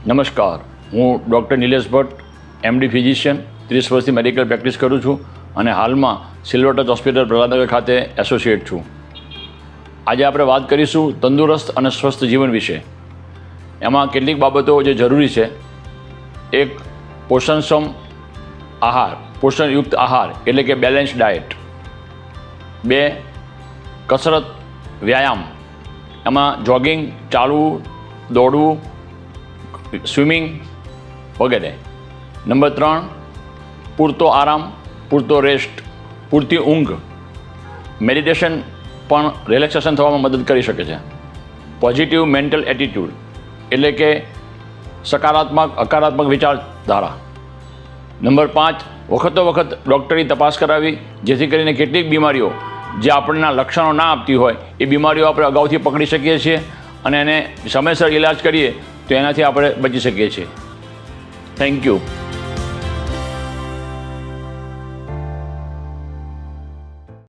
નમસ્કાર, હું doctor Nilesh Bhatt, MD physician, 30 વર્ષથી મેડિકલ પ્રેક્ટિસ કરું છું અને હાલમાં સિલ્વર ટચ હોસ્પિટલ પ્રહલાદનગર ખાતે એસોસિએટ છું. આજે આપણે વાત કરીશું તંદુરસ્ત અને સ્વસ્થ જીવન વિશે. એમાં કેટલીક બાબતો જે જરૂરી છે. એક, પોષણક્ષમ આહાર, પોષણયુક્ત આહાર એટલે કે બેલેન્સ ડાયટ. 2, કસરત, વ્યાયામ, એમાં જોગિંગ, ચાલવું, દોડવું, સ્વિમિંગ વગેરે. નંબર 3, પૂરતો આરામ, પૂરતો રેસ્ટ, પૂરતી ઊંઘ. મેડિટેશન પણ રિલેક્સેશન થવામાં મદદ કરી શકે છે. પોઝિટિવ મેન્ટલ એટીટ્યૂડ એટલે કે સકારાત્મક હકારાત્મક વિચારધારા. નંબર 5, વખતો વખત ડૉક્ટરની તપાસ કરાવી, જેથી કરીને કેટલીક બીમારીઓ જે આપણના લક્ષણો ના આપતી હોય એ બીમારીઓ આપણે અગાઉથી પકડી શકીએ છીએ અને એને સમયસર ઇલાજ કરીએ તો એનાથી આપણે બચી શકીએ છીએ. Thank you.